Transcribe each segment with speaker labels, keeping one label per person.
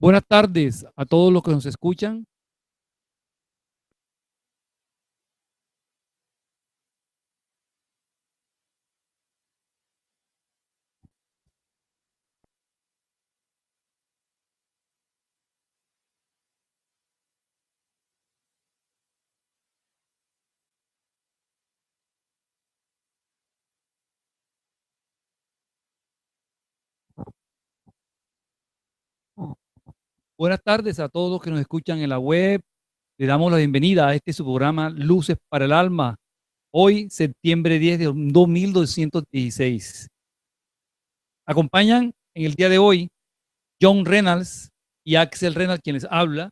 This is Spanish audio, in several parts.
Speaker 1: Buenas tardes a todos los que nos escuchan. Buenas tardes a todos los que nos escuchan en la web. Le damos la bienvenida a este su programa Luces para el Alma. Hoy, septiembre 10 de 2216. Acompañan en el día de hoy John Reynolds y Axel Reynolds, quienes habla.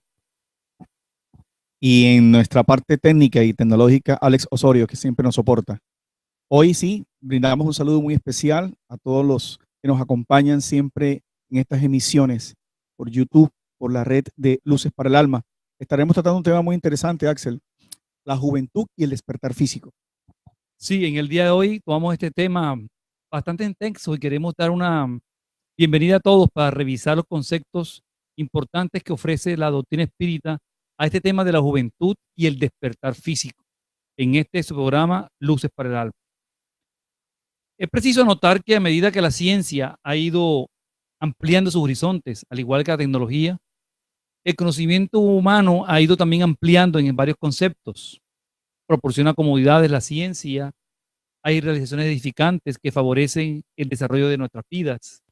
Speaker 2: Y en nuestra parte técnica y tecnológica, Alex Osorio, que siempre nos soporta. Hoy sí, brindamos un saludo muy especial a todos los que nos acompañan siempre en estas emisiones por YouTube, por la red de Luces para el Alma. Estaremos tratando un tema muy interesante, Axel, la juventud y el despertar físico.
Speaker 1: Sí, en el día de hoy tomamos este tema bastante intenso y queremos dar una bienvenida a todos para revisar los conceptos importantes que ofrece la doctrina espírita a este tema de la juventud y el despertar físico en este su programa Luces para el Alma. Es preciso notar que a medida que la ciencia ha ido ampliando sus horizontes, al igual que la tecnología, el conocimiento humano ha ido también ampliando en varios conceptos. Proporciona comodidades la ciencia, hay realizaciones edificantes que favorecen el desarrollo de nuestras vidas.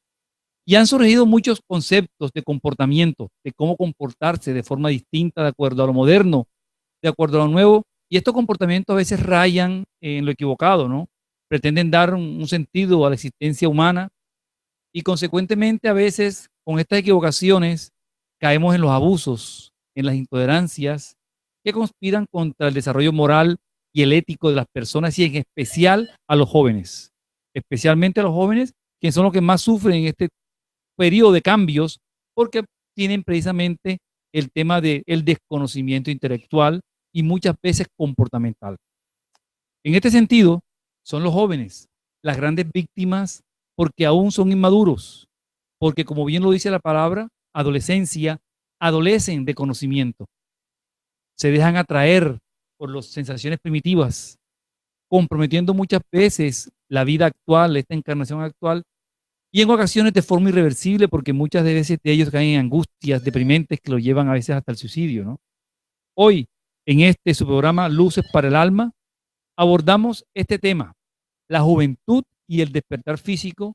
Speaker 1: Y han surgido muchos conceptos de comportamiento, de cómo comportarse de forma distinta de acuerdo a lo moderno, de acuerdo a lo nuevo. Y estos comportamientos a veces rayan en lo equivocado, ¿no? Pretenden dar un sentido a la existencia humana y consecuentemente a veces con estas equivocaciones caemos en los abusos, en las intolerancias que conspiran contra el desarrollo moral y el ético de las personas y en especial a los jóvenes, especialmente a los jóvenes, que son los que más sufren en este periodo de cambios porque tienen precisamente el tema del desconocimiento intelectual y muchas veces comportamental. En este sentido, son los jóvenes las grandes víctimas porque aún son inmaduros, porque como bien lo dice la palabra, adolescencia, adolecen de conocimiento, se dejan atraer por las sensaciones primitivas, comprometiendo muchas veces la vida actual, esta encarnación actual, y en ocasiones de forma irreversible, porque muchas veces de ellos caen en angustias deprimentes que los llevan a veces hasta el suicidio, ¿no? Hoy, en este su programa Luces para el Alma, abordamos este tema, la juventud y el despertar físico,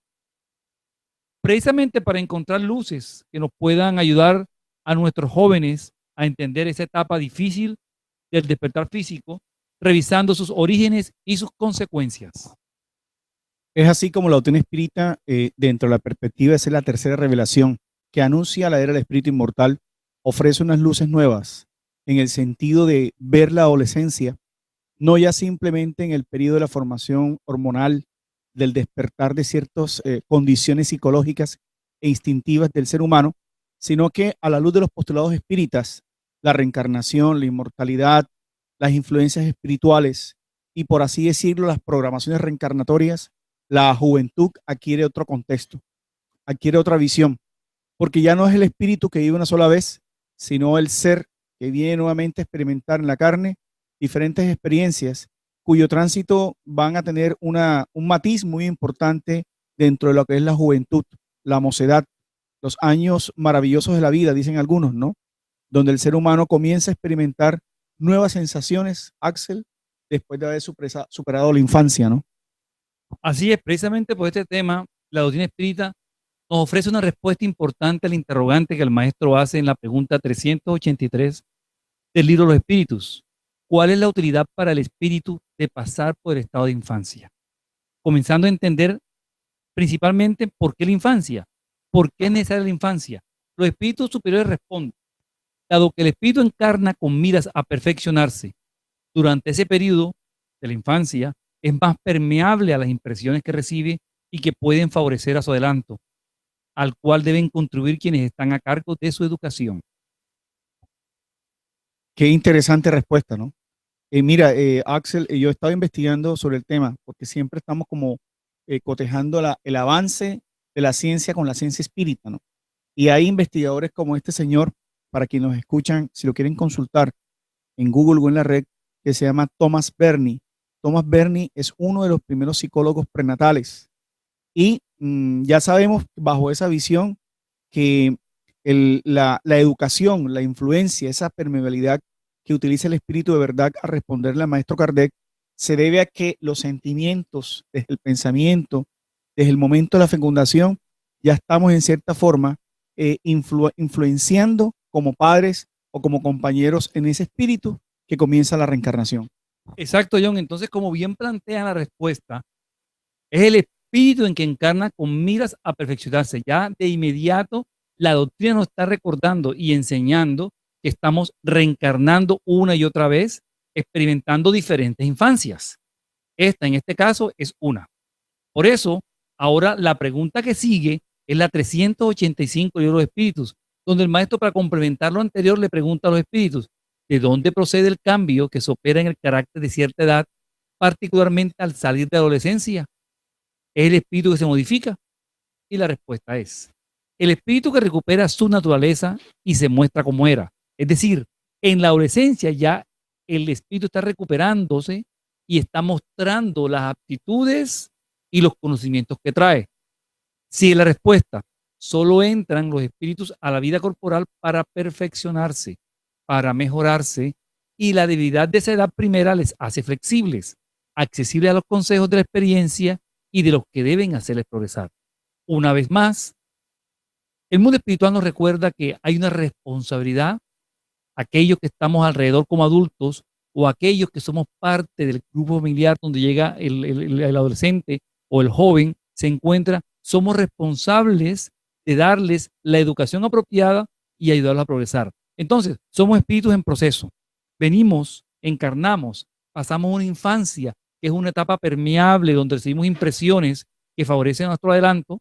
Speaker 1: precisamente para encontrar luces que nos puedan ayudar a nuestros jóvenes a entender esa etapa difícil del despertar físico, revisando sus orígenes y sus consecuencias.
Speaker 2: Es así como la doctrina espírita, dentro de la perspectiva de ser la tercera revelación, que anuncia la era del espíritu inmortal, ofrece unas luces nuevas en el sentido de ver la adolescencia, no ya simplemente en el periodo de la formación hormonal, del despertar de ciertas condiciones psicológicas e instintivas del ser humano, sino que a la luz de los postulados espíritas, la reencarnación, la inmortalidad, las influencias espirituales y, por así decirlo, las programaciones reencarnatorias, la juventud adquiere otro contexto, adquiere otra visión, porque ya no es el espíritu que vive una sola vez, sino el ser que viene nuevamente a experimentar en la carne diferentes experiencias cuyo tránsito van a tener un matiz muy importante dentro de lo que es la juventud, la mocedad, los años maravillosos de la vida, dicen algunos, ¿no? Donde el ser humano comienza a experimentar nuevas sensaciones, Axel, después de haber superado la infancia, ¿no?
Speaker 1: Así es, precisamente por este tema, la doctrina espírita nos ofrece una respuesta importante al interrogante que el maestro hace en la pregunta 383 del libro de los espíritus. ¿Cuál es la utilidad para el espíritu de pasar por el estado de infancia? Comenzando a entender principalmente por qué la infancia, por qué es necesaria la infancia. Los espíritus superiores responden, dado que el espíritu encarna con miras a perfeccionarse durante ese periodo de la infancia, es más permeable a las impresiones que recibe y que pueden favorecer a su adelanto, al cual deben contribuir quienes están a cargo de su educación.
Speaker 2: Qué interesante respuesta, ¿no? Mira, Axel, yo he estado investigando sobre el tema porque siempre estamos como cotejando el avance de la ciencia con la ciencia espírita, ¿no? Y hay investigadores como este señor, para quienes nos escuchan, si lo quieren consultar en Google o en la red, que se llama Thomas Berney. Thomas Berney es uno de los primeros psicólogos prenatales. Y ya sabemos, bajo esa visión, que la educación, la influencia, esa permeabilidad que utiliza el espíritu de verdad a responderle al maestro Kardec, se debe a que los sentimientos, desde el pensamiento, desde el momento de la fecundación, ya estamos en cierta forma influenciando como padres o como compañeros en ese espíritu que comienza la reencarnación.
Speaker 1: Exacto, John. Entonces, como bien plantea la respuesta, es el espíritu en que encarna con miras a perfeccionarse. Ya de inmediato, la doctrina nos está recordando y enseñando que estamos reencarnando una y otra vez, experimentando diferentes infancias. Esta, en este caso, es una. Por eso, ahora la pregunta que sigue es la 385 del libro de espíritus, donde el maestro, para complementar lo anterior, le pregunta a los espíritus, ¿de dónde procede el cambio que se opera en el carácter de cierta edad, particularmente al salir de la adolescencia? ¿Es el espíritu que se modifica? Y la respuesta es, el espíritu que recupera su naturaleza y se muestra como era. Es decir, en la adolescencia ya el espíritu está recuperándose y está mostrando las aptitudes y los conocimientos que trae. Si la respuesta, solo entran los espíritus a la vida corporal para perfeccionarse, para mejorarse, y la debilidad de esa edad primera les hace flexibles, accesibles a los consejos de la experiencia y de los que deben hacerles progresar. Una vez más, el mundo espiritual nos recuerda que hay una responsabilidad, aquellos que estamos alrededor como adultos o aquellos que somos parte del grupo familiar donde llega el adolescente o el joven, se encuentra, somos responsables de darles la educación apropiada y ayudarlos a progresar. Entonces, somos espíritus en proceso. Venimos, encarnamos, pasamos una infancia, que es una etapa permeable donde recibimos impresiones que favorecen nuestro adelanto,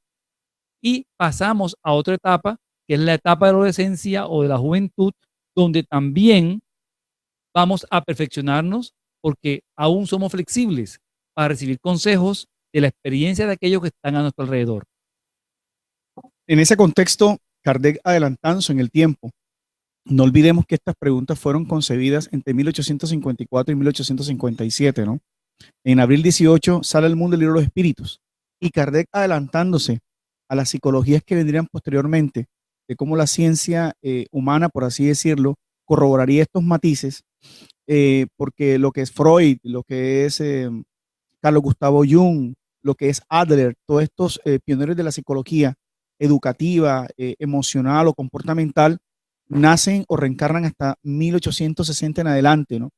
Speaker 1: y pasamos a otra etapa, que es la etapa de la adolescencia o de la juventud, donde también vamos a perfeccionarnos porque aún somos flexibles para recibir consejos de la experiencia de aquellos que están a nuestro alrededor.
Speaker 2: En ese contexto, Kardec adelantándose en el tiempo, no olvidemos que estas preguntas fueron concebidas entre 1854 y 1857, ¿no? En abril 18 sale al mundo el libro de los espíritus y Kardec adelantándose a las psicologías que vendrían posteriormente, de cómo la ciencia humana, por así decirlo, corroboraría estos matices, porque lo que es Freud, lo que es Carlos Gustavo Jung, lo que es Adler, todos estos pioneros de la psicología educativa, emocional o comportamental, nacen o reencarnan hasta 1860 en adelante, ¿no?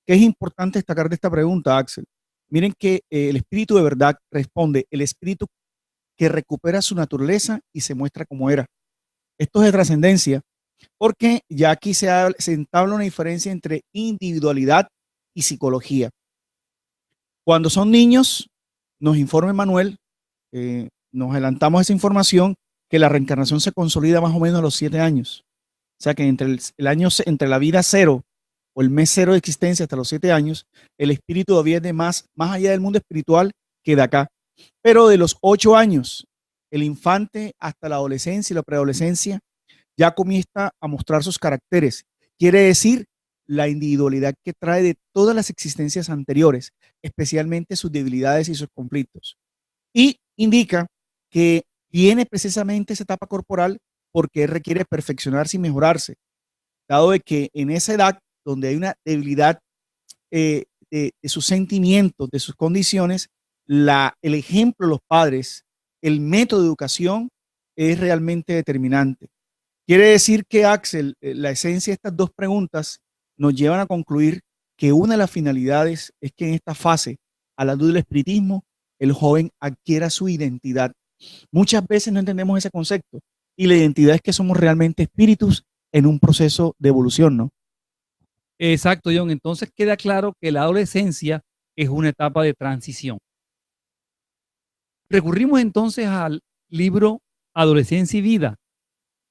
Speaker 2: ¿Qué es importante destacar de esta pregunta, Axel? Miren que el espíritu de verdad responde, el espíritu que recupera su naturaleza y se muestra como era. Esto es de trascendencia, porque ya aquí se entabla una diferencia entre individualidad y psicología. Cuando son niños, nos informa Manuel, nos adelantamos esa información, que la reencarnación se consolida más o menos a los 7 años. O sea que entre la vida cero o el mes cero de existencia hasta los 7 años, el espíritu todavía es de más allá del mundo espiritual que de acá. Pero de los 8 años, el infante hasta la adolescencia y la preadolescencia ya comienza a mostrar sus caracteres. Quiere decir la individualidad que trae de todas las existencias anteriores, especialmente sus debilidades y sus conflictos. Y indica que viene precisamente esa etapa corporal porque requiere perfeccionarse y mejorarse, dado de que en esa edad donde hay una debilidad de sus sentimientos, de sus condiciones, el ejemplo de los padres, el método de educación es realmente determinante. Quiere decir que, Axel, la esencia de estas dos preguntas nos llevan a concluir que una de las finalidades es que en esta fase, a la luz del espiritismo, el joven adquiera su identidad. Muchas veces no entendemos ese concepto y la identidad es que somos realmente espíritus en un proceso de evolución, ¿no?
Speaker 1: Exacto, John. Entonces queda claro que la adolescencia es una etapa de transición. Recurrimos entonces al libro Adolescencia y Vida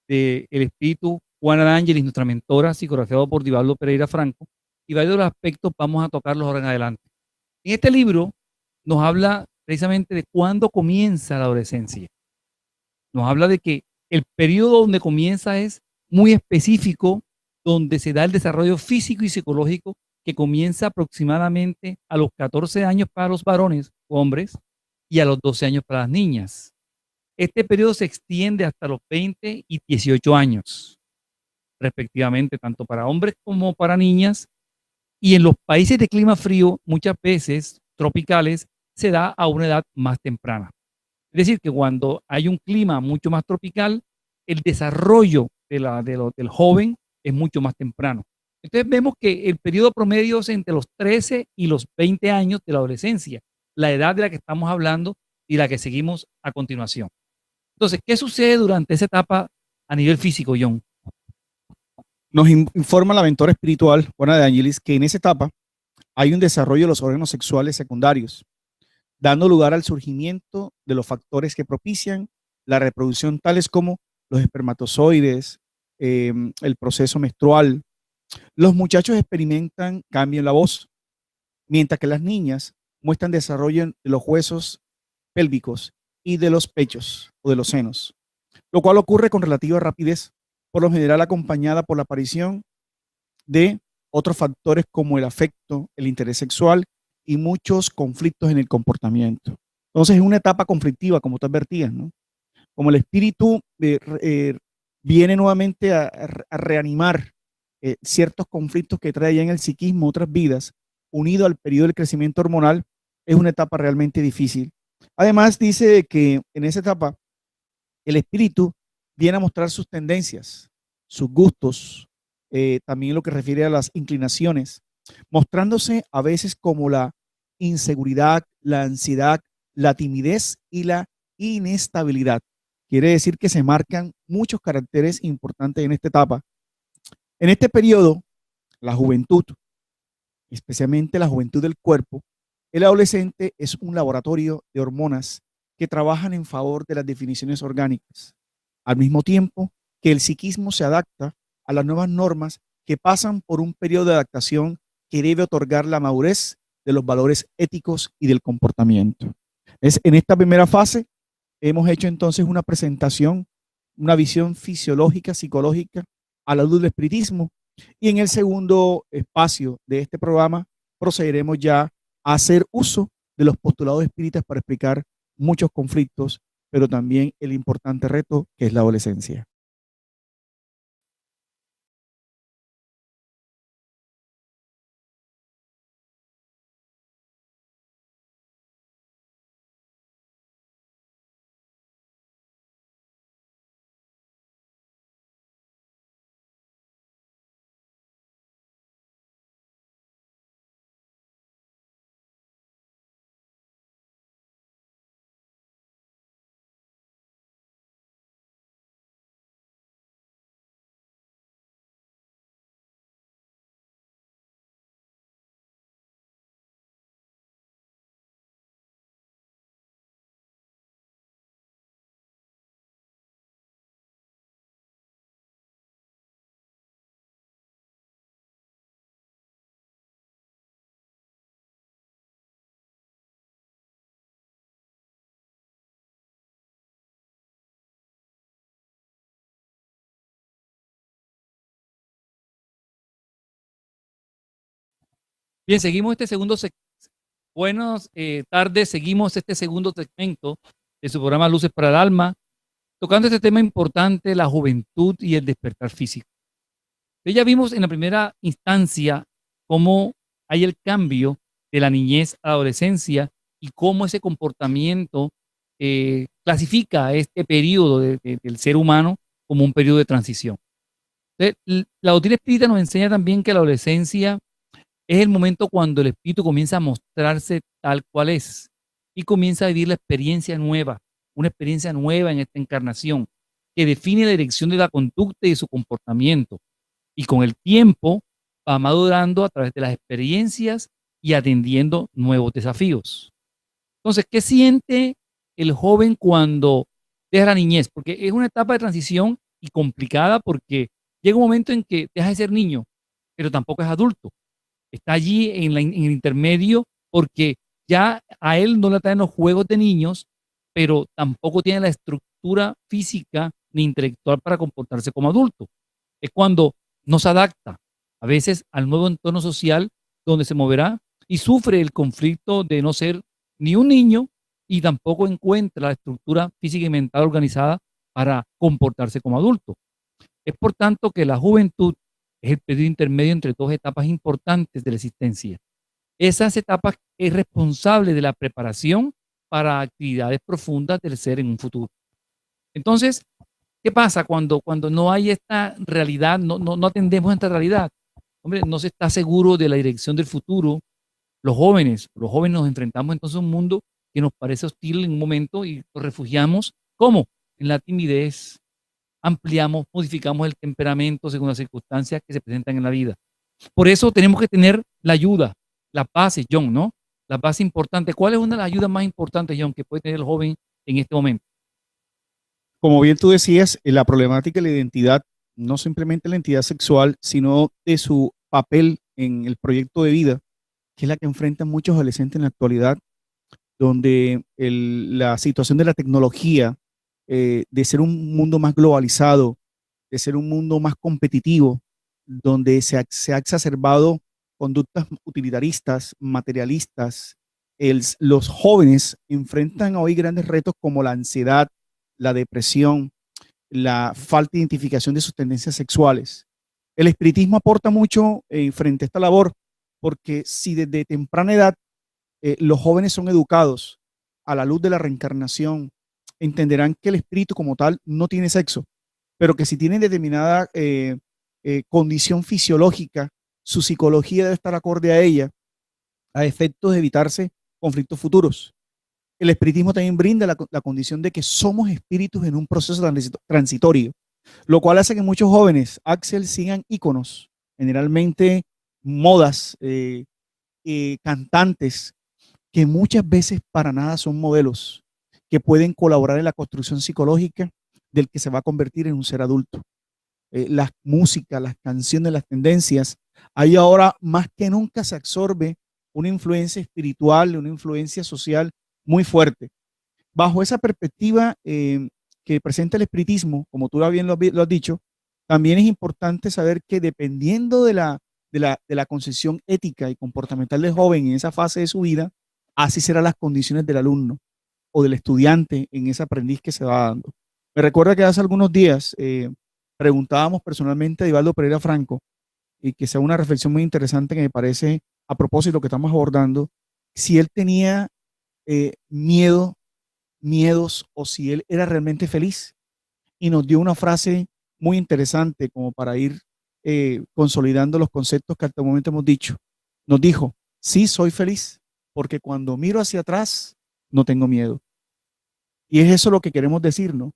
Speaker 1: del espíritu Juana de Ángelis, nuestra mentora, psicografiado por Divaldo Pereira Franco, y varios de los aspectos vamos a tocarlos ahora en adelante. En este libro nos habla precisamente de cuándo comienza la adolescencia. Nos habla de que El periodo donde comienza es muy específico, donde se da el desarrollo físico y psicológico que comienza aproximadamente a los 14 años para los varones, hombres, y a los 12 años para las niñas. Este periodo se extiende hasta los 20 y 18 años, respectivamente, tanto para hombres como para niñas. Y en los países de clima frío, muchas veces tropicales, se da a una edad más temprana. Es decir, que cuando hay un clima mucho más tropical, el desarrollo del joven es mucho más temprano. Entonces vemos que el periodo promedio es entre los 13 y los 20 años de la adolescencia, la edad de la que estamos hablando y la que seguimos a continuación. Entonces, ¿qué sucede durante esa etapa a nivel físico, John?
Speaker 2: Nos informa la mentora espiritual, Juana de Angelis, que en esa etapa hay un desarrollo de los órganos sexuales secundarios, dando lugar al surgimiento de los factores que propician la reproducción, tales como los espermatozoides, el proceso menstrual. Los muchachos experimentan cambio en la voz, mientras que las niñas muestran desarrollo de los huesos pélvicos y de los pechos o de los senos, lo cual ocurre con relativa rapidez, por lo general acompañada por la aparición de otros factores como el afecto, el interés sexual y muchos conflictos en el comportamiento. Entonces es una etapa conflictiva, como te advertías, ¿no? Como el espíritu viene nuevamente a reanimar ciertos conflictos que trae ya en el psiquismo otras vidas, unido al periodo del crecimiento hormonal, es una etapa realmente difícil. Además, dice que en esa etapa el espíritu viene a mostrar sus tendencias, sus gustos, también lo que refiere a las inclinaciones, mostrándose a veces como la inseguridad, la ansiedad, la timidez y la inestabilidad. Quiere decir que se marcan muchos caracteres importantes en esta etapa. En este periodo, la juventud, especialmente la juventud del cuerpo, el adolescente es un laboratorio de hormonas que trabajan en favor de las definiciones orgánicas, al mismo tiempo que el psiquismo se adapta a las nuevas normas que pasan por un periodo de adaptación que debe otorgar la madurez de los valores éticos y del comportamiento. En esta primera fase hemos hecho entonces una presentación, una visión fisiológica, psicológica a la luz del espiritismo, y en el segundo espacio de este programa procederemos ya a hacer uso de los postulados espíritas para explicar muchos conflictos, pero también el importante reto que es la adolescencia.
Speaker 1: Bien, seguimos este segundo segmento. Buenas tardes, seguimos este segundo segmento de su programa Luces para el Alma, tocando este tema importante, la juventud y el despertar físico. Ya vimos en la primera instancia cómo hay el cambio de la niñez a la adolescencia y cómo ese comportamiento clasifica este periodo del ser humano como un periodo de transición. Entonces, la doctrina espírita nos enseña también que la adolescencia es el momento cuando el espíritu comienza a mostrarse tal cual es y comienza a vivir la experiencia nueva, una experiencia nueva en esta encarnación que define la dirección de la conducta y de su comportamiento. Y con el tiempo va madurando a través de las experiencias y atendiendo nuevos desafíos. Entonces, ¿qué siente el joven cuando deja la niñez? Porque es una etapa de transición y complicada porque llega un momento en que deja de ser niño, pero tampoco es adulto. Está allí en el intermedio porque ya a él no le traen los juegos de niños, pero tampoco tiene la estructura física ni intelectual para comportarse como adulto. Es cuando no se adapta a veces al nuevo entorno social donde se moverá y sufre el conflicto de no ser ni un niño y tampoco encuentra la estructura física y mental organizada para comportarse como adulto. Es por tanto que la juventud es el periodo intermedio entre dos etapas importantes de la existencia. Esas etapas es responsable de la preparación para actividades profundas del ser en un futuro. Entonces, ¿qué pasa cuando no hay esta realidad, no atendemos a esta realidad? Hombre, no se está seguro de la dirección del futuro. Los jóvenes nos enfrentamos entonces a un mundo que nos parece hostil en un momento y nos refugiamos. ¿Cómo? En la timidez. Ampliamos, modificamos el temperamento según las circunstancias que se presentan en la vida. Por eso tenemos que tener la ayuda, la base, John, ¿no? La base importante. ¿Cuál es una de las ayudas más importantes, John, que puede tener el joven en este momento?
Speaker 2: Como bien tú decías, la problemática de la identidad, no simplemente la identidad sexual, sino de su papel en el proyecto de vida, que es la que enfrentan muchos adolescentes en la actualidad, donde la situación de la tecnología, de ser un mundo más globalizado, de ser un mundo más competitivo, donde se ha exacerbado conductas utilitaristas, materialistas. Los jóvenes enfrentan hoy grandes retos como la ansiedad, la depresión, la falta de identificación de sus tendencias sexuales. El espiritismo aporta mucho frente a esta labor, porque si desde temprana edad los jóvenes son educados a la luz de la reencarnación, entenderán que el espíritu como tal no tiene sexo, pero que si tienen determinada condición fisiológica, su psicología debe estar acorde a ella, a efectos de evitarse conflictos futuros. El espiritismo también brinda la condición de que somos espíritus en un proceso transitorio, lo cual hace que muchos jóvenes, Axel, sigan íconos, generalmente modas, cantantes, que muchas veces para nada son modelos, que pueden colaborar en la construcción psicológica del que se va a convertir en un ser adulto. Las músicas, las canciones, las tendencias, ahí ahora más que nunca se absorbe una influencia espiritual, una influencia social muy fuerte. Bajo esa perspectiva que presenta el espiritismo, como tú bien lo has dicho, también es importante saber que dependiendo de la concepción ética y comportamental del joven en esa fase de su vida, así serán las condiciones del alumno o del estudiante en ese aprendiz que se va dando. Me recuerda que hace algunos días preguntábamos personalmente a Divaldo Pereira Franco, y que sea una reflexión muy interesante que me parece a propósito de lo que estamos abordando, si él tenía miedos o si él era realmente feliz. Y nos dio una frase muy interesante como para ir consolidando los conceptos que hasta el momento hemos dicho. Nos dijo, sí, soy feliz, porque cuando miro hacia atrás, no tengo miedo. Y es eso lo que queremos decir, ¿no?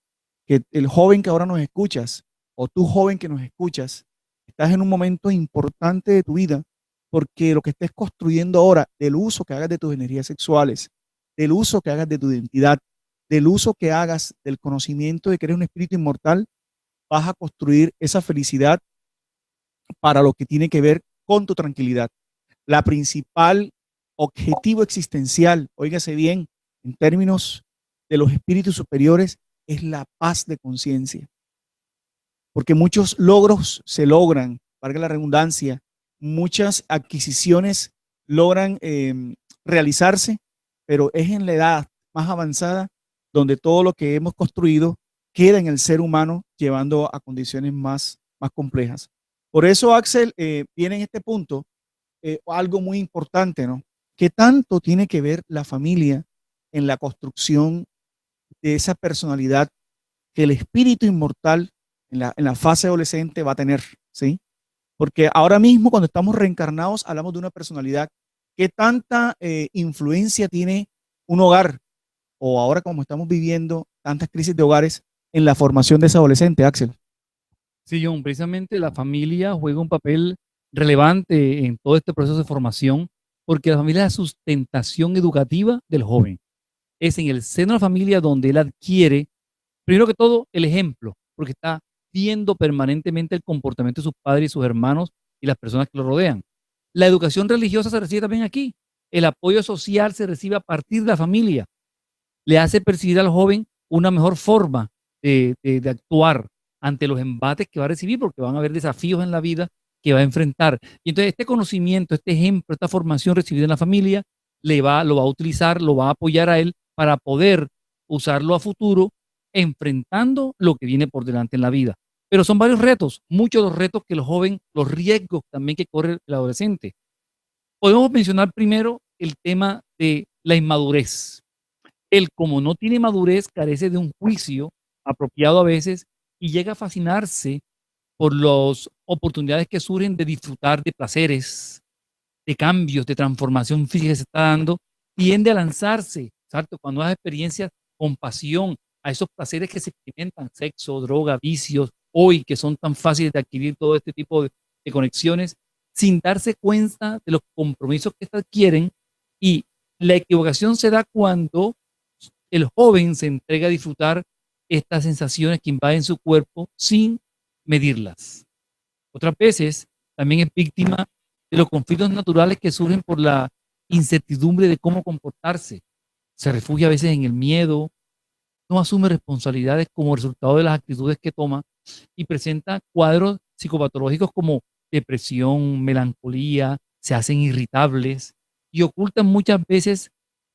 Speaker 2: Que el joven que ahora nos escuchas, o tú joven que nos escuchas, estás en un momento importante de tu vida, porque lo que estés construyendo ahora, del uso que hagas de tus energías sexuales, del uso que hagas de tu identidad, del uso que hagas del conocimiento de que eres un espíritu inmortal, vas a construir esa felicidad para lo que tiene que ver con tu tranquilidad. La principal objetivo existencial, óigase bien, en términos de los espíritus superiores, es la paz de conciencia. Porque muchos logros se logran, valga la redundancia, muchas adquisiciones logran realizarse, pero es en la edad más avanzada donde todo lo que hemos construido queda en el ser humano, llevando a condiciones más complejas. Por eso, Axel, viene en este punto algo muy importante, ¿no? ¿Qué tanto tiene que ver la familia en la construcción de esa personalidad que el espíritu inmortal en la fase adolescente va a tener, ¿sí? Porque ahora mismo cuando estamos reencarnados hablamos de una personalidad. ¿Qué tanta influencia tiene un hogar o ahora como estamos viviendo tantas crisis de hogares en la formación de ese adolescente, Axel?
Speaker 1: Sí, John, precisamente la familia juega un papel relevante en todo este proceso de formación, porque la familia es la sustentación educativa del joven. Es en el seno de la familia donde él adquiere, primero que todo, el ejemplo, porque está viendo permanentemente el comportamiento de sus padres y sus hermanos y las personas que lo rodean. La educación religiosa se recibe también aquí. El apoyo social se recibe a partir de la familia. Le hace percibir al joven una mejor forma de actuar ante los embates que va a recibir, porque van a haber desafíos en la vida que va a enfrentar. Y entonces este conocimiento, este ejemplo, esta formación recibida en la familia, lo va a utilizar, lo va a apoyar a él para poder usarlo a futuro, enfrentando lo que viene por delante en la vida. Pero son varios retos, muchos los retos que el joven, los riesgos también que corre el adolescente. Podemos mencionar primero el tema de la inmadurez. Él, como no tiene madurez, carece de un juicio apropiado a veces y llega a fascinarse por las oportunidades que surgen de disfrutar de placeres, de cambios, de transformación física que se está dando, tiende a lanzarse, ¿cierto? Cuando las experiencias con pasión a esos placeres que se experimentan, sexo, droga, vicios, hoy que son tan fáciles de adquirir todo este tipo de conexiones, sin darse cuenta de los compromisos que se adquieren, y la equivocación se da cuando el joven se entrega a disfrutar estas sensaciones que invaden su cuerpo sin medirlas. Otras veces también es víctima de los conflictos naturales que surgen por la incertidumbre de cómo comportarse. Se refugia a veces en el miedo, no asume responsabilidades como resultado de las actitudes que toma y presenta cuadros psicopatológicos como depresión, melancolía, se hacen irritables y ocultan muchas veces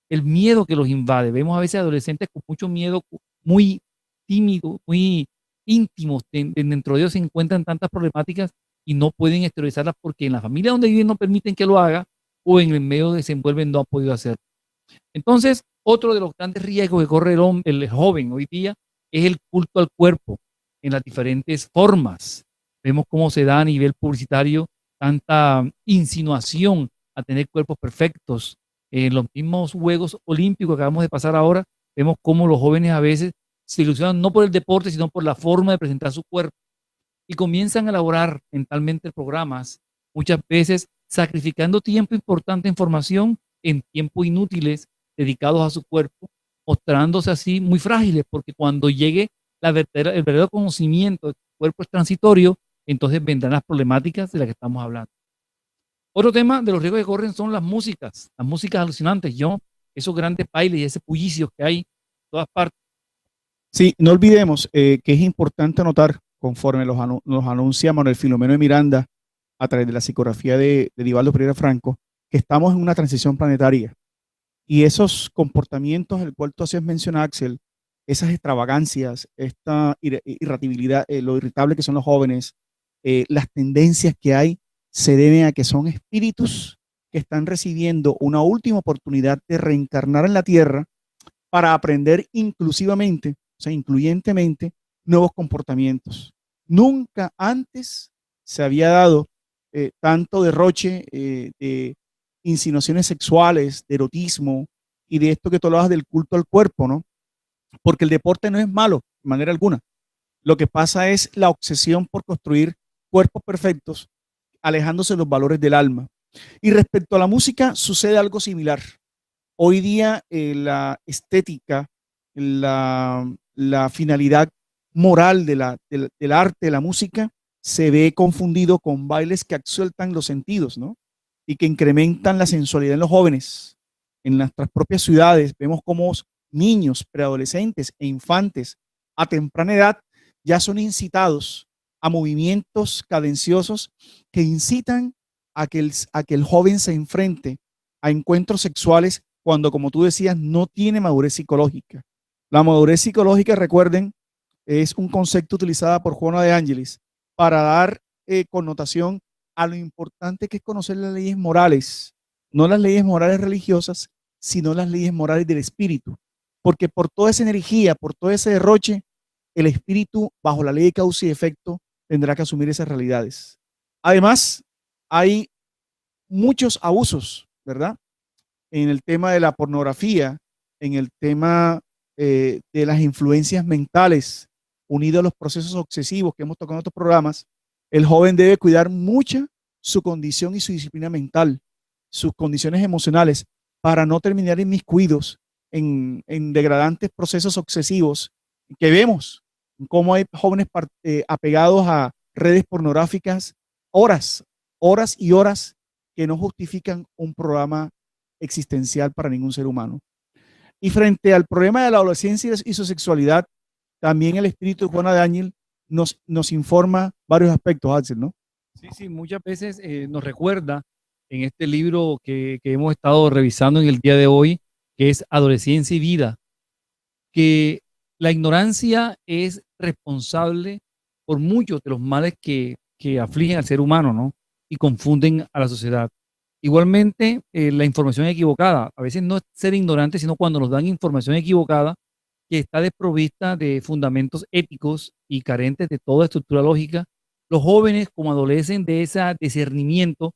Speaker 1: el miedo que los invade. Vemos a veces adolescentes con mucho miedo, muy tímidos, muy íntimos, dentro de ellos se encuentran tantas problemáticas y no pueden exteriorizarlas porque en la familia donde viven no permiten que lo haga, o en el medio donde se envuelven no ha podido hacerlo. Entonces, otro de los grandes riesgos que corre el joven hoy día es el culto al cuerpo en las diferentes formas. Vemos cómo se da a nivel publicitario tanta insinuación a tener cuerpos perfectos. En los mismos Juegos Olímpicos que acabamos de pasar ahora, vemos cómo los jóvenes a veces se ilusionan no por el deporte, sino por la forma de presentar su cuerpo y comienzan a elaborar mentalmente programas, muchas veces sacrificando tiempo importante en formación en tiempos inútiles dedicados a su cuerpo, mostrándose así muy frágiles, porque cuando llegue el verdadero conocimiento de que el cuerpo es transitorio, entonces vendrán las problemáticas de las que estamos hablando. Otro tema de los riesgos que corren son las músicas alucinantes, yo, esos grandes bailes y ese bullicio que hay en todas partes.
Speaker 2: Sí, no olvidemos que es importante anotar, conforme nos anuncia Manuel Filomeno de Miranda a través de la psicografía de Divaldo Pereira Franco, que estamos en una transición planetaria. Y esos comportamientos, el cual tú hacías mención, Axel, esas extravagancias, esta irritabilidad, lo irritable que son los jóvenes, las tendencias que hay, se deben a que son espíritus que están recibiendo una última oportunidad de reencarnar en la Tierra para aprender inclusivamente, o sea, incluyentemente, nuevos comportamientos. Nunca antes se había dado tanto derroche de insinuaciones sexuales, de erotismo y de esto que tú hablabas del culto al cuerpo, ¿no? Porque el deporte no es malo de manera alguna. Lo que pasa es la obsesión por construir cuerpos perfectos, alejándose de los valores del alma. Y respecto a la música, sucede algo similar. Hoy día la estética, la finalidad moral del arte, de la música, se ve confundido con bailes que absueltan los sentidos, ¿no? Y que incrementan la sensualidad en los jóvenes. En nuestras propias ciudades vemos cómo niños, preadolescentes e infantes a temprana edad ya son incitados a movimientos cadenciosos que incitan a que el joven se enfrente a encuentros sexuales cuando, como tú decías, no tiene madurez psicológica. La madurez psicológica, recuerden, es un concepto utilizado por Juana de Ángelis para dar connotación a lo importante que es conocer las leyes morales, no las leyes morales religiosas, sino las leyes morales del espíritu. Porque por toda esa energía, por todo ese derroche, el espíritu, bajo la ley de causa y efecto, tendrá que asumir esas realidades. Además, hay muchos abusos, ¿verdad? En el tema de la pornografía, en el tema de las influencias mentales, unido a los procesos obsesivos que hemos tocado en otros programas, el joven debe cuidar mucho su condición y su disciplina mental, sus condiciones emocionales, para no terminar inmiscuidos en degradantes procesos obsesivos que vemos, cómo hay jóvenes apegados a redes pornográficas, horas y horas que no justifican un programa existencial para ningún ser humano. Y frente al problema de la adolescencia y su sexualidad, también el espíritu de Juana de Ángel nos informa varios aspectos, Axel, ¿no?
Speaker 1: Sí, sí, muchas veces nos recuerda en este libro que hemos estado revisando en el día de hoy, que es Adolescencia y Vida, que la ignorancia es responsable por muchos de los males que afligen al ser humano, ¿no? Y confunden a la sociedad. Igualmente, la información equivocada, a veces no es ser ignorante, sino cuando nos dan información equivocada que está desprovista de fundamentos éticos y carentes de toda estructura lógica. Los jóvenes, como adolecen de ese discernimiento,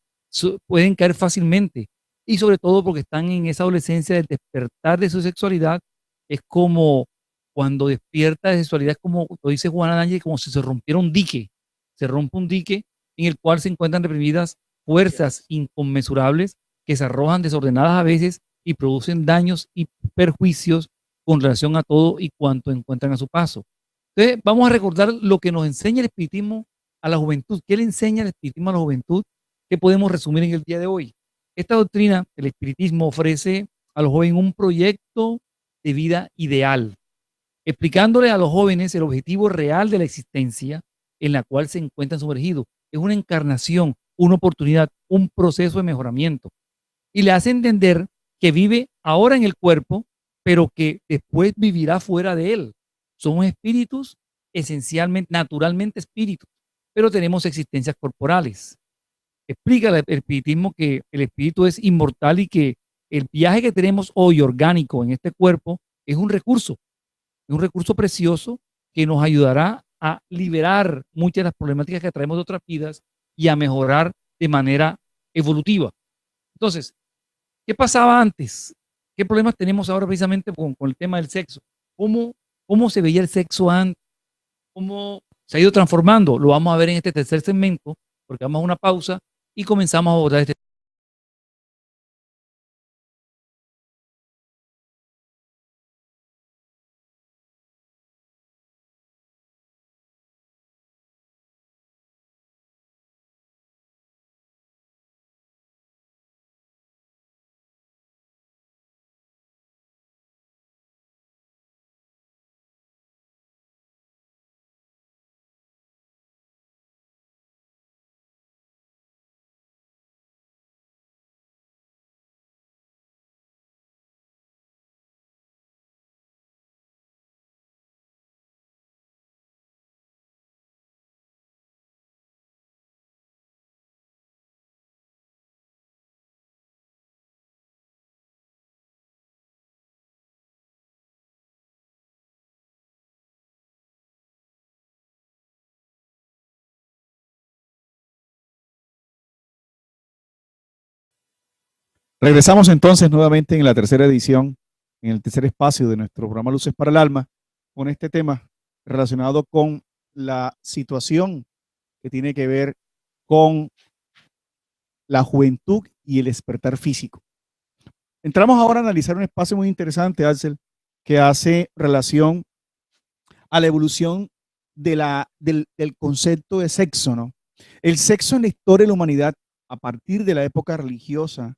Speaker 1: pueden caer fácilmente y sobre todo porque están en esa adolescencia del despertar de su sexualidad. Es como cuando despierta de sexualidad, es como lo dice Juana D'Angeli, como si se rompiera un dique. Se rompe un dique en el cual se encuentran reprimidas fuerzas inconmensurables que se arrojan desordenadas a veces y producen daños y perjuicios con relación a todo y cuanto encuentran a su paso. Entonces, vamos a recordar lo que nos enseña el espiritismo a la juventud. ¿Qué le enseña el espiritismo a la juventud? ¿Qué podemos resumir en el día de hoy? Esta doctrina, el espiritismo, ofrece a los jóvenes un proyecto de vida ideal, explicándole a los jóvenes el objetivo real de la existencia en la cual se encuentran sumergidos. Es una encarnación, una oportunidad, un proceso de mejoramiento. Y le hace entender que vive ahora en el cuerpo, pero que después vivirá fuera de él. Somos espíritus, esencialmente, naturalmente espíritus, pero tenemos existencias corporales. Explica el espiritismo que el espíritu es inmortal y que el viaje que tenemos hoy orgánico en este cuerpo es un recurso precioso que nos ayudará a liberar muchas de las problemáticas que traemos de otras vidas y a mejorar de manera evolutiva. Entonces, ¿qué pasaba antes? ¿Qué problemas tenemos ahora precisamente con el tema del sexo? ¿Cómo se veía el sexo antes? ¿Cómo se ha ido transformando? Lo vamos a ver en este tercer segmento, porque vamos a una pausa y comenzamos a abordar este.
Speaker 2: Regresamos entonces nuevamente en la tercera edición, en el tercer espacio de nuestro programa Luces para el Alma, con este tema relacionado con la situación que tiene que ver con la juventud y el despertar físico. Entramos ahora a analizar un espacio muy interesante, Axel, que hace relación a la evolución del concepto de sexo, ¿no? El sexo en la historia de la humanidad, a partir de la época religiosa,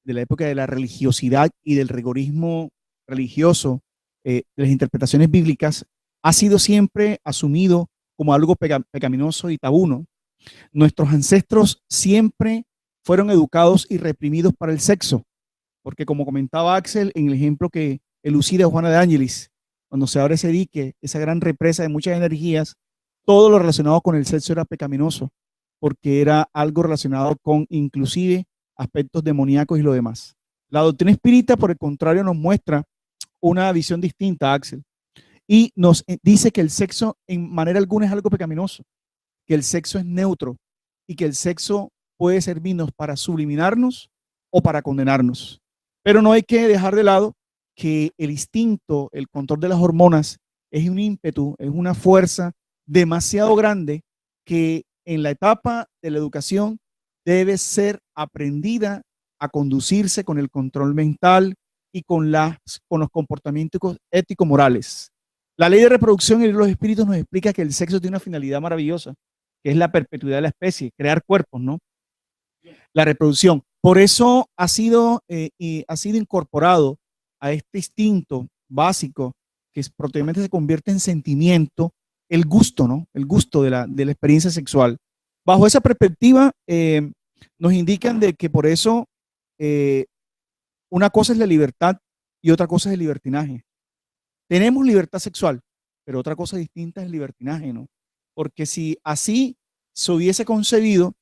Speaker 2: de la época de la religiosidad y del rigorismo religioso, de las interpretaciones bíblicas, ha sido siempre asumido como algo pecaminoso y tabú, ¿no? Nuestros ancestros siempre fueron educados y reprimidos para el sexo, porque como comentaba Axel en el ejemplo que elucida Juana de Ángelis, cuando se abre ese dique, esa gran represa de muchas energías, todo lo relacionado con el sexo era pecaminoso, porque era algo relacionado con inclusive aspectos demoníacos y lo demás. La doctrina espírita, por el contrario, nos muestra una visión distinta, Axel, y nos dice que el sexo en manera alguna es algo pecaminoso, que el sexo es neutro y que el sexo puede servirnos para subliminarnos o para condenarnos. Pero no hay que dejar de lado que el instinto, el control de las hormonas, es un ímpetu, es una fuerza demasiado grande que en la etapa de la educación debe ser aprendida a conducirse con el control mental y con los comportamientos ético-morales. La ley de reproducción y los espíritus nos explica que el sexo tiene una finalidad maravillosa, que es la perpetuidad de la especie, crear cuerpos, ¿no? La reproducción. Por eso ha sido incorporado a este instinto básico que posteriormente se convierte en sentimiento, el gusto, ¿no? El gusto de la experiencia sexual. Bajo esa perspectiva, nos indican de que por eso una cosa es la libertad y otra cosa es el libertinaje. Tenemos libertad sexual, pero otra cosa distinta es el libertinaje, ¿no? Porque si así se hubiese concebido,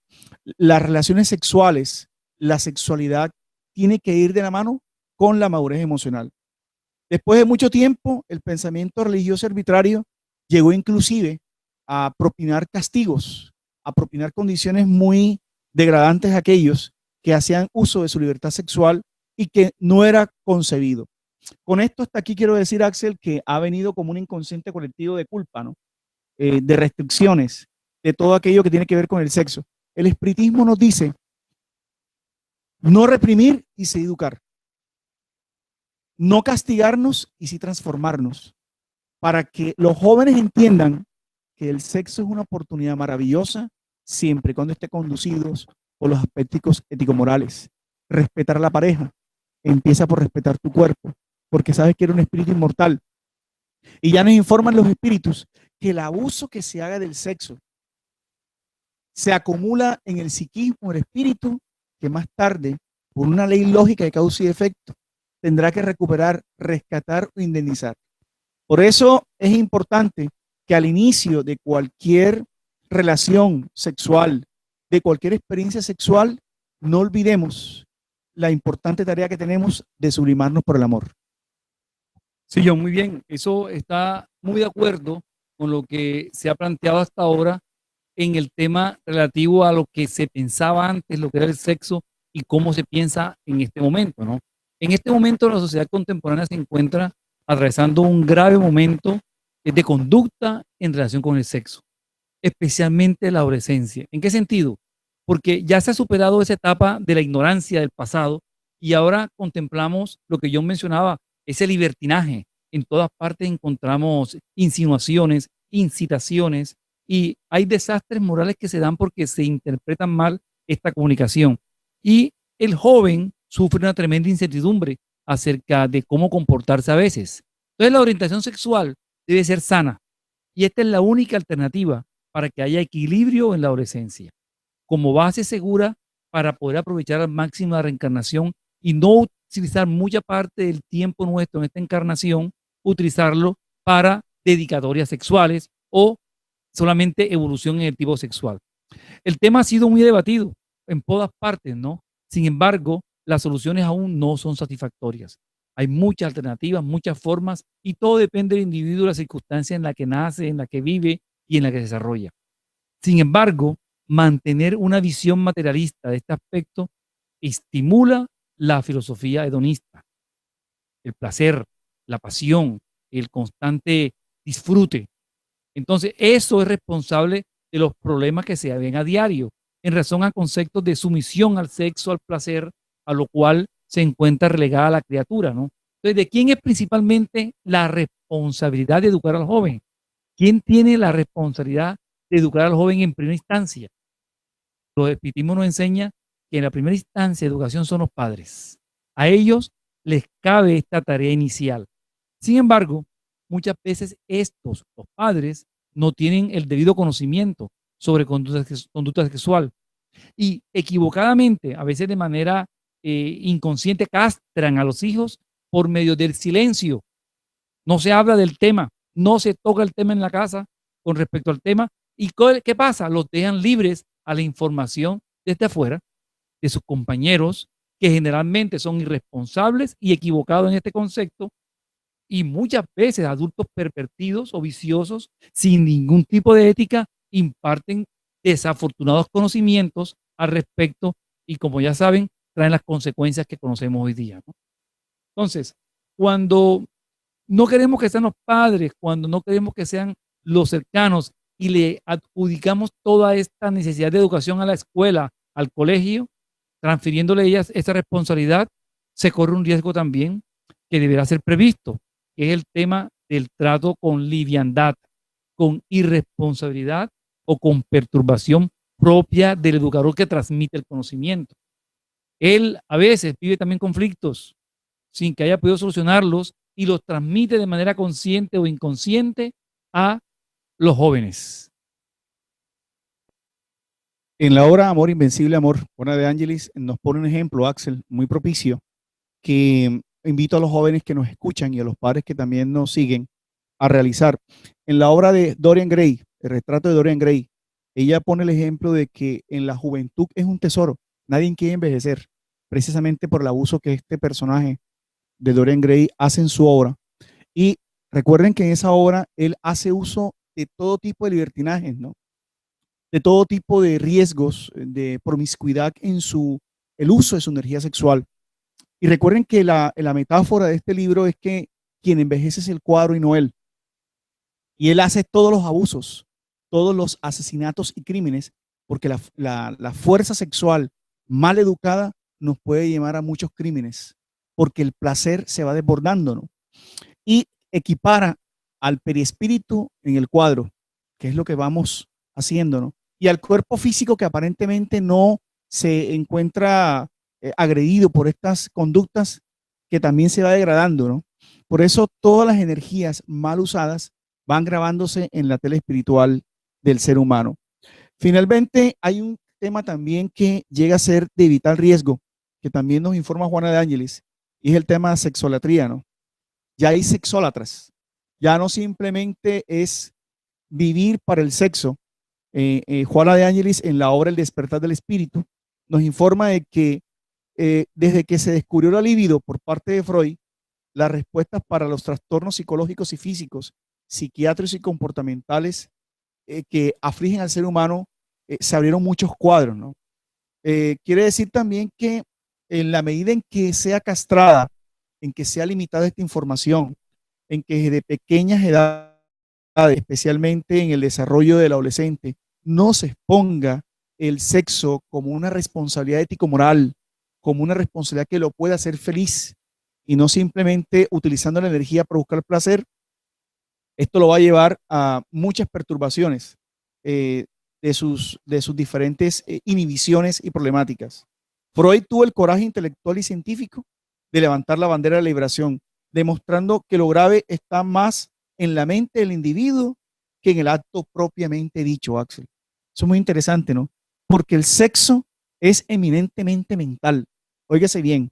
Speaker 2: las relaciones sexuales, la sexualidad tiene que ir de la mano con la madurez emocional. Después de mucho tiempo, el pensamiento religioso arbitrario llegó inclusive a propinar castigos, a propinar condiciones muy degradantes a aquellos que hacían uso de su libertad sexual y que no era concebido. Con esto hasta aquí quiero decir, Axel, que ha venido como un inconsciente colectivo de culpa, ¿no? De restricciones, de todo aquello que tiene que ver con el sexo. El espiritismo nos dice no reprimir y sí educar, no castigarnos y sí transformarnos, para que los jóvenes entiendan que el sexo es una oportunidad maravillosa siempre y cuando esté conducido por los aspectos ético-morales. Respetar a la pareja, empieza por respetar tu cuerpo, porque sabes que eres un espíritu inmortal. Y ya nos informan los espíritus que el abuso que se haga del sexo se acumula en el psiquismo del espíritu, que más tarde, por una ley lógica de causa y efecto, tendrá que recuperar, rescatar o indemnizar. Por eso es importante que al inicio de cualquier relación sexual, de cualquier experiencia sexual, no olvidemos la importante tarea que tenemos de sublimarnos por el amor.
Speaker 1: Sí, John, muy bien. Eso está muy de acuerdo con lo que se ha planteado hasta ahora en el tema relativo a lo que se pensaba antes, lo que era el sexo y cómo se piensa en este momento, ¿no? En este momento la sociedad contemporánea se encuentra atravesando un grave momento de conducta en relación con el sexo, especialmente la adolescencia. ¿En qué sentido? Porque ya se ha superado esa etapa de la ignorancia del pasado y ahora contemplamos lo que yo mencionaba, ese libertinaje. En todas partes encontramos insinuaciones, incitaciones y hay desastres morales que se dan porque se interpretan mal esta comunicación. Y el joven sufre una tremenda incertidumbre acerca de cómo comportarse a veces. Entonces la orientación sexual debe ser sana y esta es la única alternativa para que haya equilibrio en la adolescencia, como base segura para poder aprovechar al máximo la reencarnación y no utilizar mucha parte del tiempo nuestro en esta encarnación, utilizarlo para dedicatorias sexuales o solamente evolución en el tipo sexual. El tema ha sido muy debatido en todas partes, ¿no? Sin embargo, las soluciones aún no son satisfactorias. Hay muchas alternativas, muchas formas y todo depende del individuo, la circunstancia en la que nace, en la que vive y en la que se desarrolla. Sin embargo, mantener una visión materialista de este aspecto estimula la filosofía hedonista, el placer, la pasión, el constante disfrute. Entonces, eso es responsable de los problemas que se ven a diario en razón a conceptos de sumisión al sexo, al placer, a lo cual se encuentra relegada la criatura, ¿no? Entonces, ¿de quién es principalmente la responsabilidad de educar al joven? ¿Quién tiene la responsabilidad de educar al joven en primera instancia? Los espiritismos nos enseña que en la primera instancia de educación son los padres. A ellos les cabe esta tarea inicial. Sin embargo, muchas veces estos, los padres, no tienen el debido conocimiento sobre conducta sexual y equivocadamente, a veces de manera inconsciente, castran a los hijos por medio del silencio. No se habla del tema, no se toca el tema en la casa con respecto al tema. ¿Y qué pasa? Los dejan libres a la información desde afuera de sus compañeros, que generalmente son irresponsables y equivocados en este concepto, y muchas veces adultos pervertidos o viciosos sin ningún tipo de ética imparten desafortunados conocimientos al respecto y como ya saben, traen las consecuencias que conocemos hoy día, ¿no? Entonces, cuando no queremos que sean los padres, cuando no queremos que sean los cercanos y le adjudicamos toda esta necesidad de educación a la escuela, al colegio, transfiriéndole ellas esa responsabilidad, se corre un riesgo también que deberá ser previsto, que es el tema del trato con liviandad, con irresponsabilidad o con perturbación propia del educador que transmite el conocimiento. Él a veces vive también conflictos sin que haya podido solucionarlos y los transmite de manera consciente o inconsciente a los jóvenes.
Speaker 2: En la obra Amor Invencible, Amor, Juana de Ángelis nos pone un ejemplo, Axel, muy propicio, que invito a los jóvenes que nos escuchan y a los padres que también nos siguen a realizar. En la obra de Dorian Gray, el retrato de Dorian Gray, ella pone el ejemplo de que en la juventud es un tesoro. Nadie quiere envejecer, precisamente por el abuso que este personaje de Dorian Gray hace en su obra. Y recuerden que en esa obra él hace uso de todo tipo de libertinajes, ¿no? De todo tipo de riesgos, de promiscuidad en el uso de su energía sexual. Y recuerden que la metáfora de este libro es que quien envejece es el cuadro y no él. Y él hace todos los abusos, todos los asesinatos y crímenes, porque la fuerza sexual mal educada nos puede llevar a muchos crímenes, porque el placer se va desbordando, ¿no? Y equipara al perispíritu en el cuadro, que es lo que vamos haciendo, ¿no? Y al cuerpo físico que aparentemente no se encuentra agredido por estas conductas, que también se va degradando, ¿no? Por eso todas las energías mal usadas van grabándose en la tela espiritual del ser humano. Finalmente, hay un tema también que llega a ser de vital riesgo, que también nos informa Juana de Ángeles, y es el tema de sexolatría, ¿no? Ya hay sexólatras, ya no simplemente es vivir para el sexo. Juana de Ángeles, en la obra El despertar del espíritu, nos informa de que desde que se descubrió la libido por parte de Freud, las respuestas para los trastornos psicológicos y físicos, psiquiátricos y comportamentales que afligen al ser humano, se abrieron muchos cuadros, ¿no? Quiere decir también que en la medida en que sea castrada, en que sea limitada esta información, en que desde pequeñas edades, especialmente en el desarrollo del adolescente, no se exponga el sexo como una responsabilidad ético-moral, como una responsabilidad que lo puede hacer feliz y no simplemente utilizando la energía para buscar placer, esto lo va a llevar a muchas perturbaciones de sus diferentes inhibiciones y problemáticas. Freud tuvo el coraje intelectual y científico de levantar la bandera de la liberación, demostrando que lo grave está más en la mente del individuo que en el acto propiamente dicho, Axel. Eso es muy interesante, ¿no? Porque el sexo es eminentemente mental. Óigase bien,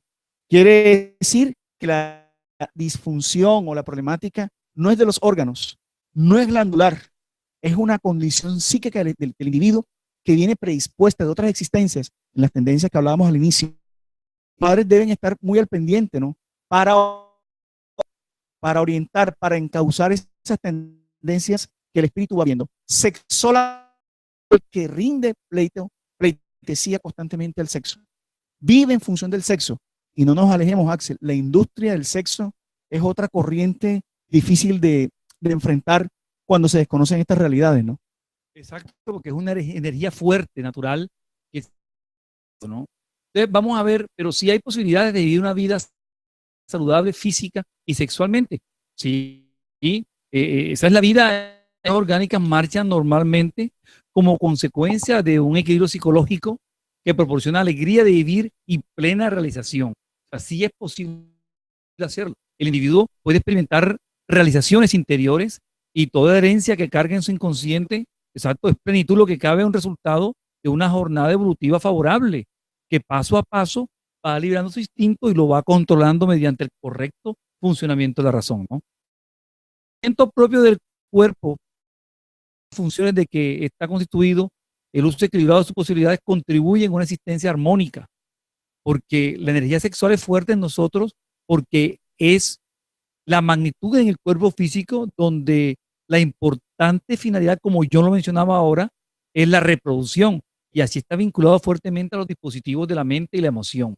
Speaker 2: quiere decir que la disfunción o la problemática no es de los órganos, no es glandular, es una condición psíquica del individuo que viene predispuesta de otras existencias, en las tendencias que hablábamos al inicio. Los padres deben estar muy al pendiente, ¿no? Para orientar, para encauzar esas tendencias que el espíritu va viendo. Sexólogo que rinde pleitesía constantemente al sexo. Vive en función del sexo. Y no nos alejemos, Axel. La industria del sexo es otra corriente difícil de enfrentar cuando se desconocen estas realidades, ¿no?
Speaker 1: Exacto, porque es una energía fuerte, natural, ¿no? Entonces vamos a ver, pero sí hay posibilidades de vivir una vida saludable física y sexualmente. Sí, esa es la vida. Orgánicas marchan normalmente como consecuencia de un equilibrio psicológico que proporciona alegría de vivir y plena realización. Así es posible hacerlo. El individuo puede experimentar realizaciones interiores y toda herencia que carga en su inconsciente, exacto, es plenitud lo que cabe un resultado de una jornada evolutiva favorable, que paso a paso va liberando su instinto y lo va controlando mediante el correcto funcionamiento de la razón, ¿no? El funcionamiento propio del cuerpo, funciones de que está constituido, el uso equilibrado de sus posibilidades contribuye a una existencia armónica, porque la energía sexual es fuerte en nosotros, porque es la magnitud en el cuerpo físico donde la importante finalidad, como yo lo mencionaba ahora, es la reproducción, y así está vinculado fuertemente a los dispositivos de la mente y la emoción.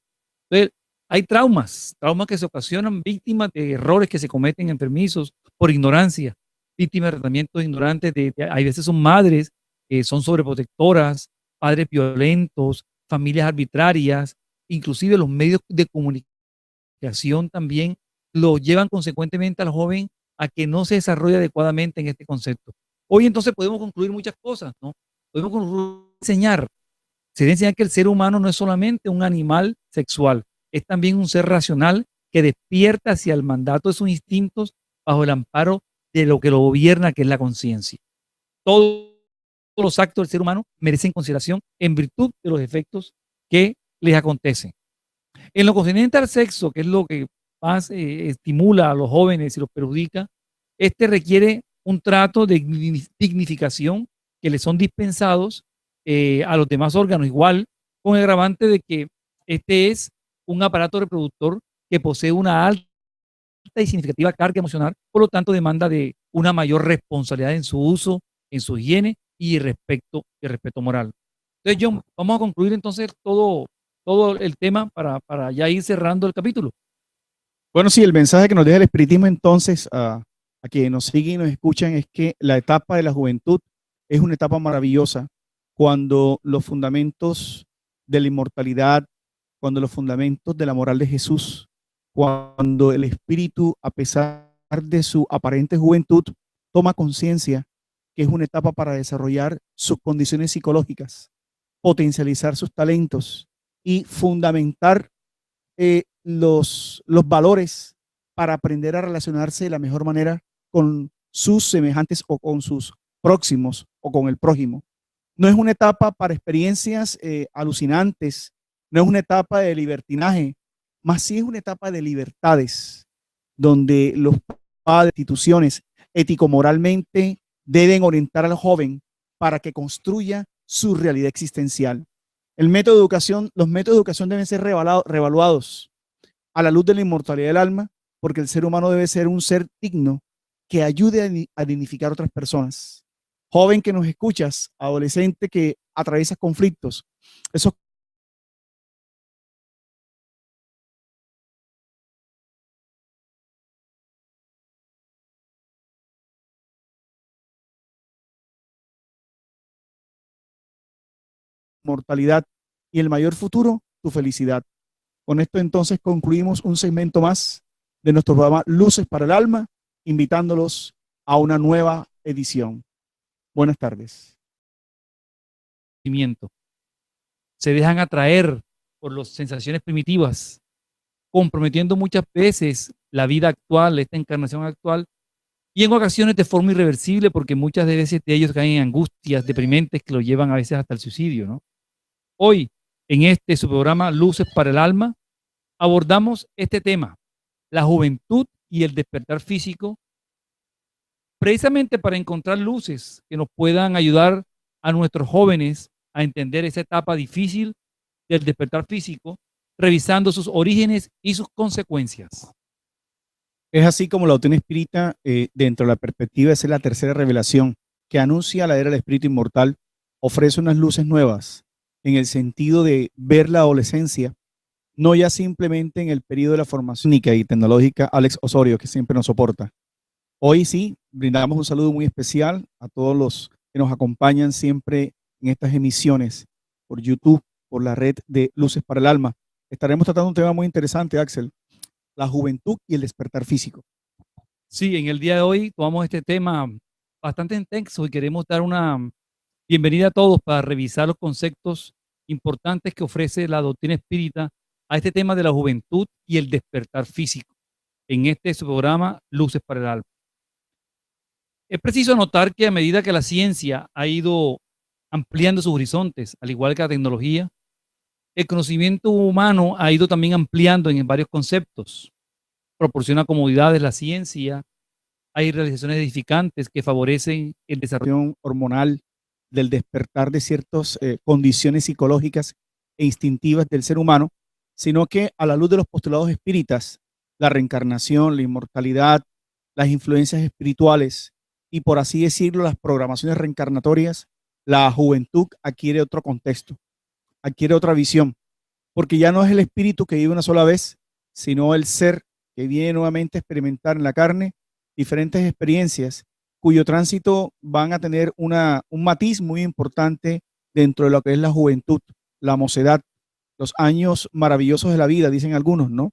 Speaker 1: Entonces, hay traumas que se ocasionan víctimas de errores que se cometen enfermizos por ignorancia, víctimas de tratamientos ignorantes, hay veces son madres que son sobreprotectoras, padres violentos, familias arbitrarias, inclusive los medios de comunicación también lo llevan consecuentemente al joven a que no se desarrolle adecuadamente en este concepto. Hoy entonces podemos concluir muchas cosas, ¿no? Podemos enseñar, se debe enseñar que el ser humano no es solamente un animal sexual, es también un ser racional que despierta hacia el mandato de sus instintos bajo el amparo de lo que lo gobierna, que es la conciencia. Todos los actos del ser humano merecen consideración en virtud de los efectos que les acontecen. En lo concerniente al sexo, que es lo que más estimula a los jóvenes y los perjudica, este requiere un trato de dignificación que le son dispensados a los demás órganos, igual con el agravante de que este es un aparato reproductor que posee una alta y significativa carga emocional, por lo tanto demanda de una mayor responsabilidad en su uso, en su higiene y respeto moral. Entonces, John, vamos a concluir entonces todo el tema para ya ir cerrando el capítulo.
Speaker 2: Bueno, sí, el mensaje que nos deja el espiritismo entonces a quienes nos siguen y nos escuchan es que la etapa de la juventud es una etapa maravillosa cuando los fundamentos de la inmortalidad, cuando los fundamentos de la moral de Jesús, cuando el espíritu, a pesar de su aparente juventud, toma conciencia que es una etapa para desarrollar sus condiciones psicológicas, potencializar sus talentos y fundamentar los valores para aprender a relacionarse de la mejor manera con sus semejantes o con sus próximos o con el prójimo. No es una etapa para experiencias alucinantes, no es una etapa de libertinaje, más sí es una etapa de libertades, donde los padres, instituciones, ético-moralmente deben orientar al joven para que construya su realidad existencial. El método de educación, los métodos de educación deben ser revaluados a la luz de la inmortalidad del alma, porque el ser humano debe ser un ser digno que ayude a dignificar a otras personas. Joven que nos escuchas, adolescente que atraviesa conflictos, esos mortalidad y el mayor futuro, tu felicidad. Con esto entonces concluimos un segmento más de nuestro programa Luces para el Alma, invitándolos a una nueva edición. Buenas tardes.
Speaker 1: Se dejan atraer por las sensaciones primitivas, comprometiendo muchas veces la vida actual, esta encarnación actual, y en ocasiones de forma irreversible, porque muchas veces de ellos caen en angustias deprimentes que lo llevan a veces hasta el suicidio, ¿no? Hoy, en su programa Luces para el Alma, abordamos este tema, la juventud y el despertar físico, precisamente para encontrar luces que nos puedan ayudar a nuestros jóvenes a entender esa etapa difícil del despertar físico, revisando sus orígenes y sus consecuencias.
Speaker 2: Es así como la doctrina espírita, dentro de la perspectiva de ser la tercera revelación, que anuncia la era del espíritu inmortal, ofrece unas luces nuevas en el sentido de ver la adolescencia, no ya simplemente en el periodo de la formación técnica y tecnológica. Alex Osorio, que siempre nos soporta. Hoy sí, brindamos un saludo muy especial a todos los que nos acompañan siempre en estas emisiones por YouTube, por la red de Luces para el Alma. Estaremos tratando un tema muy interesante, Axel, la juventud y el despertar físico.
Speaker 1: Sí, en el día de hoy tomamos este tema bastante intenso y queremos dar una bienvenida a todos para revisar los conceptos importantes que ofrece la doctrina espírita a este tema de la juventud y el despertar físico en su programa Luces para el Alma. Es preciso notar que a medida que la ciencia ha ido ampliando sus horizontes, al igual que la tecnología, el conocimiento humano ha ido también ampliando en varios conceptos. Proporciona comodidades la ciencia, hay realizaciones edificantes que favorecen el desarrollo
Speaker 2: hormonal, del despertar de ciertas condiciones psicológicas e instintivas del ser humano, sino que a la luz de los postulados espíritas, la reencarnación, la inmortalidad, las influencias espirituales y, por así decirlo, las programaciones reencarnatorias, la juventud adquiere otro contexto, adquiere otra visión, porque ya no es el espíritu que vive una sola vez, sino el ser que viene nuevamente a experimentar en la carne diferentes experiencias cuyo tránsito van a tener un matiz muy importante dentro de lo que es la juventud, la mocedad, los años maravillosos de la vida, dicen algunos, ¿no?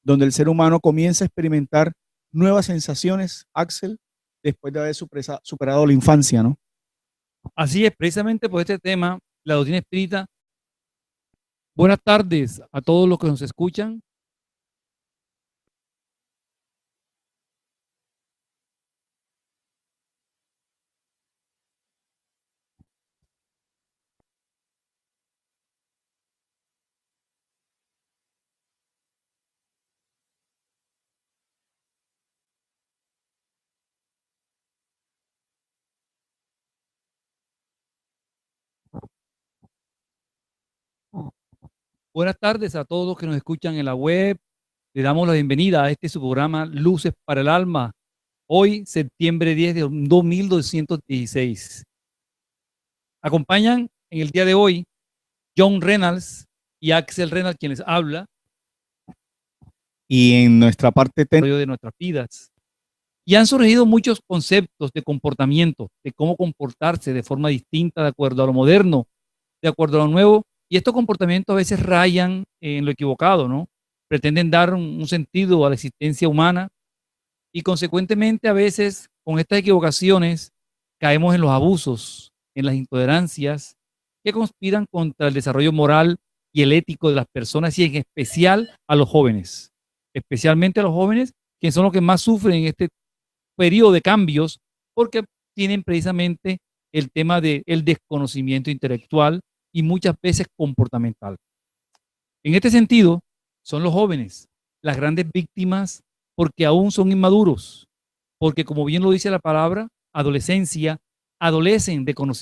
Speaker 2: Donde el ser humano comienza a experimentar nuevas sensaciones, Axel, después de haber superado la infancia, ¿no?
Speaker 1: Así es, precisamente por este tema, la doctrina espírita. Buenas tardes a todos los que nos escuchan. Buenas tardes a todos los que nos escuchan en la web. Le damos la bienvenida a este su programa Luces para el Alma. Hoy, septiembre 10 de 2216. Acompañan en el día de hoy John Reynolds y Axel Reynolds, quienes habla
Speaker 2: Y en nuestra parte técnica,
Speaker 1: de nuestras vidas. Y han surgido muchos conceptos de comportamiento, de cómo comportarse de forma distinta de acuerdo a lo moderno, de acuerdo a lo nuevo. Y estos comportamientos a veces rayan en lo equivocado, ¿no? Pretenden dar un sentido a la existencia humana y consecuentemente a veces con estas equivocaciones caemos en los abusos, en las intolerancias que conspiran contra el desarrollo moral y el ético de las personas y en especial a los jóvenes, especialmente a los jóvenes, que son los que más sufren en este periodo de cambios porque tienen precisamente el tema del desconocimiento intelectual y muchas veces comportamental. En este sentido, son los jóvenes las grandes víctimas porque aún son inmaduros, porque como bien lo dice la palabra, adolescencia, adolecen de conocimiento